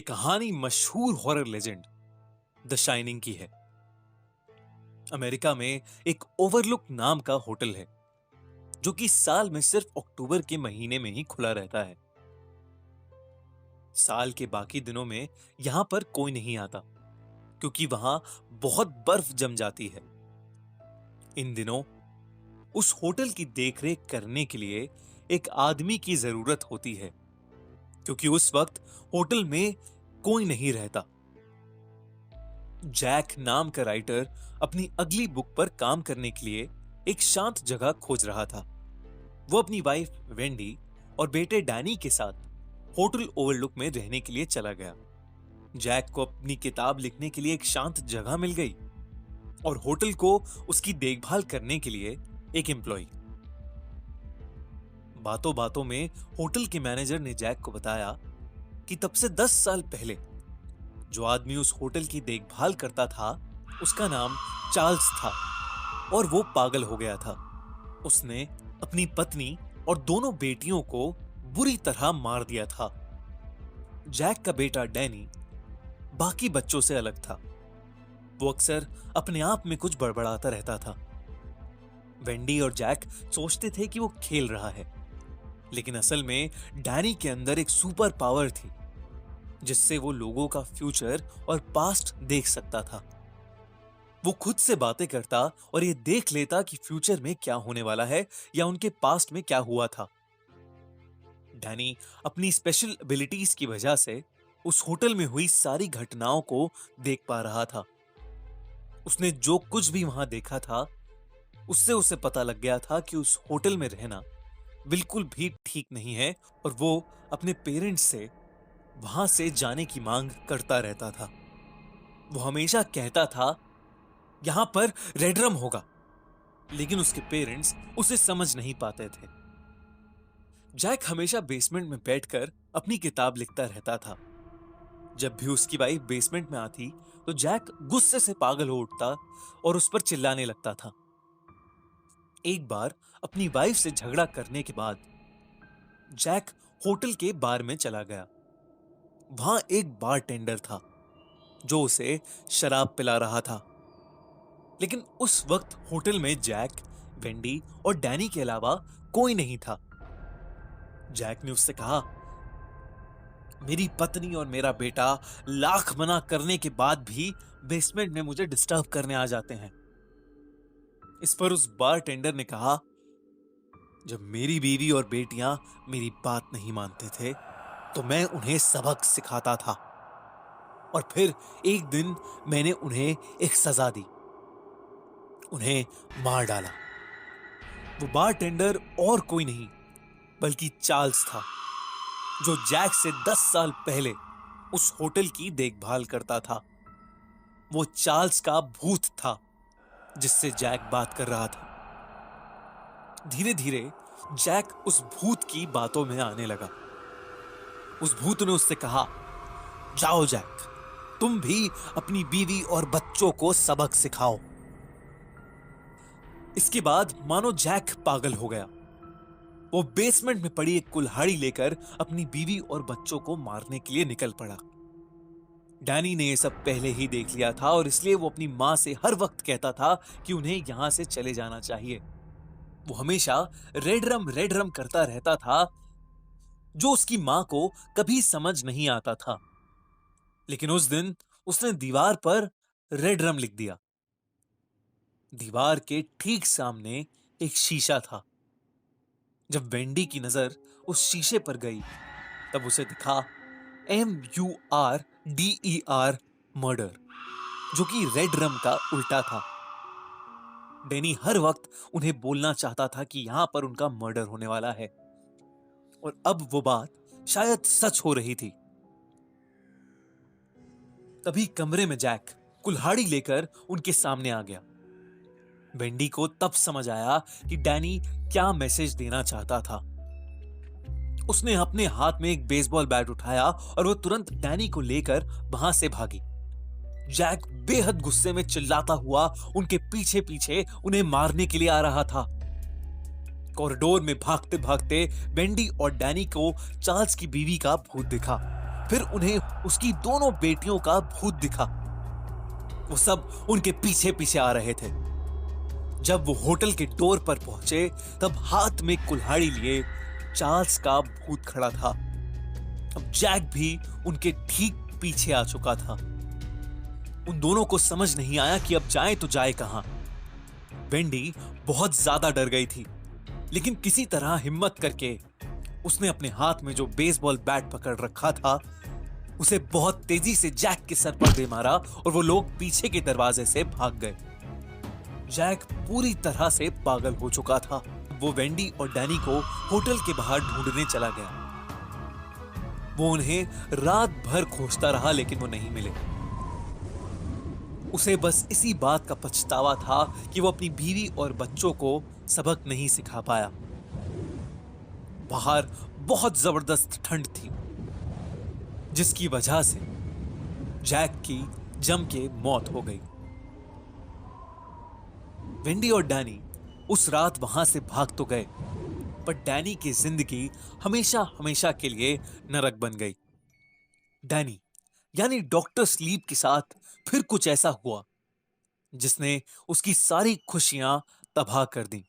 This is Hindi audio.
कहानी मशहूर हॉरर लेजेंड द शाइनिंग की है। अमेरिका में एक ओवरलुक नाम का होटल है जो कि साल में सिर्फ अक्टूबर के महीने में ही खुला रहता है। साल के बाकी दिनों में यहां पर कोई नहीं आता क्योंकि वहां बहुत बर्फ जम जाती है। इन दिनों उस होटल की देखरेख करने के लिए एक आदमी की जरूरत होती है क्योंकि उस वक्त होटल में कोई नहीं रहता। जैक नाम का राइटर अपनी अगली बुक पर काम करने के लिए एक शांत जगह खोज रहा था। वो अपनी वाइफ वेंडी और बेटे डैनी के साथ होटल ओवरलुक में रहने के लिए चला गया। जैक को अपनी किताब लिखने के लिए एक शांत जगह मिल गई और होटल को उसकी देखभाल करने के लिए एक एम्प्लॉय। बातों बातों में होटल के मैनेजर ने जैक को बताया कि तब से 10 साल पहले जो आदमी उस होटल की देखभाल करता था उसका नाम चार्ल्स था और वो पागल हो गया था। उसने अपनी पत्नी और दोनों बेटियों को बुरी तरह मार दिया था। जैक का बेटा डैनी बाकी बच्चों से अलग था। वो अक्सर अपने आप में कुछ बड़बड़ाता रहता था। वेंडी और जैक सोचते थे कि वो खेल रहा है, लेकिन असल में डैनी के अंदर एक सुपर पावर थी जिससे वो लोगों का फ्यूचर और पास्ट देख सकता था। वो खुद से बातें करता और ये देख लेता कि फ्यूचर में क्या होने वाला है या उनके पास्ट में क्या हुआ था। डैनी अपनी स्पेशल एबिलिटीज की वजह से उस होटल में हुई सारी घटनाओं को देख पा रहा था। उसने जो कुछ भी वहां देखा था उससे उसे पता लग गया था कि उस होटल में रहना बिल्कुल भी ठीक नहीं है और वो अपने पेरेंट्स से वहां से जाने की मांग करता रहता था। वो हमेशा कहता था यहां पर रेड रम होगा, लेकिन उसके पेरेंट्स उसे समझ नहीं पाते थे। जैक हमेशा बेसमेंट में बैठकर अपनी किताब लिखता रहता था। जब भी उसकी वाइफ बेसमेंट में आती तो जैक गुस्से से पागल हो उठता और उस पर चिल्लाने लगता था। एक बार अपनी वाइफ से झगड़ा करने के बाद जैक होटल के बार में चला गया। वहां एक बारटेंडर था जो उसे शराब पिला रहा था, लेकिन उस वक्त होटल में जैक, वेंडी और डैनी के अलावा कोई नहीं था। जैक ने उससे कहा, मेरी पत्नी और मेरा बेटा लाख मना करने के बाद भी बेसमेंट में मुझे डिस्टर्ब करने आ जाते हैं। इस पर उस बारटेंडर ने कहा, जब मेरी बीवी और बेटियां मेरी बात नहीं मानते थे तो मैं उन्हें सबक सिखाता था और फिर एक दिन मैंने उन्हें एक सजा दी, उन्हें मार डाला। वो बारटेंडर और कोई नहीं बल्कि चार्ल्स था जो जैक से 10 साल पहले उस होटल की देखभाल करता था। वो चार्ल्स का भूत था जिससे जैक बात कर रहा था। धीरे धीरे जैक उस भूत की बातों में आने लगा। उस भूत ने उससे कहा, जाओ जैक, तुम भी अपनी बीवी और बच्चों को सबक सिखाओ। इसके बाद मानो जैक पागल हो गया। वो बेसमेंट में पड़ी एक कुल्हाड़ी लेकर अपनी बीवी और बच्चों को मारने के लिए निकल पड़ा। डैनी ने यह सब पहले ही देख लिया था और इसलिए वो अपनी मां से हर वक्त कहता था कि उन्हें यहां से चले जाना चाहिए। वो हमेशा रेड रम करता रहता था जो उसकी मां को कभी समझ नहीं आता था, लेकिन उस दिन उसने दीवार पर रेड रम लिख दिया। दीवार के ठीक सामने एक शीशा था। जब वेंडी की नजर उस शीशे पर गई तब उसे दिखा MURDER, मर्डर, जो कि रेड रम का उल्टा था। डैनी हर वक्त उन्हें बोलना चाहता था कि यहां पर उनका मर्डर होने वाला है और अब वो बात शायद सच हो रही थी। तभी कमरे में जैक कुल्हाड़ी लेकर उनके सामने आ गया। वेंडी को तब समझ आया कि डैनी क्या मैसेज देना चाहता था। उसने अपने हाथ में एक बेसबॉल बैट उठाया और वो तुरंत डैनी को लेकर वहां से भागी। जैक बेहद गुस्से में चिल्लाता हुआ उनके पीछे पीछे उन्हें मारने के लिए आ रहा था। कॉरिडोर में भागते भागते वेंडी और डैनी को चार्ल्स की बीवी का भूत दिखा फिर उन्हें उसकी दोनों बेटियों का भूत दिखा। वो सब उनके पीछे पीछे आ रहे थे। जब वो होटल के डोर पर पहुंचे तब हाथ में कुल्हाड़ी लिए चार्ल्स का भूत खड़ा था। अब जैक भी उनके ठीक पीछे आ चुका था। उन दोनों को समझ नहीं आया कि अब जाए तो जाए कहां। वेंडी बहुत ज्यादा डर गई थी, लेकिन किसी तरह हिम्मत करके उसने अपने हाथ में जो बेसबॉल बैट पकड़ रखा था उसे बहुत तेजी से जैक के सर पर दे मारा और वो लोग पीछे के दरवाजे से भाग गए। जैक पूरी तरह से पागल हो चुका था। वो वेंडी और डैनी को होटल के बाहर ढूंढने चला गया। वो उन्हें रात भर खोजता रहा लेकिन वो नहीं मिले। उसे बस इसी बात का पछतावा था कि वो अपनी बीवी और बच्चों को सबक नहीं सिखा पाया। बाहर बहुत जबरदस्त ठंड थी, जिसकी वजह से जैक की जम के मौत हो गई। वेंडी और डैनी उस रात वहां से भाग तो गए, पर डैनी की जिंदगी हमेशा हमेशा के लिए नरक बन गई। डैनी यानी डॉक्टर स्लीप के साथ फिर कुछ ऐसा हुआ जिसने उसकी सारी खुशियां तबाह कर दी।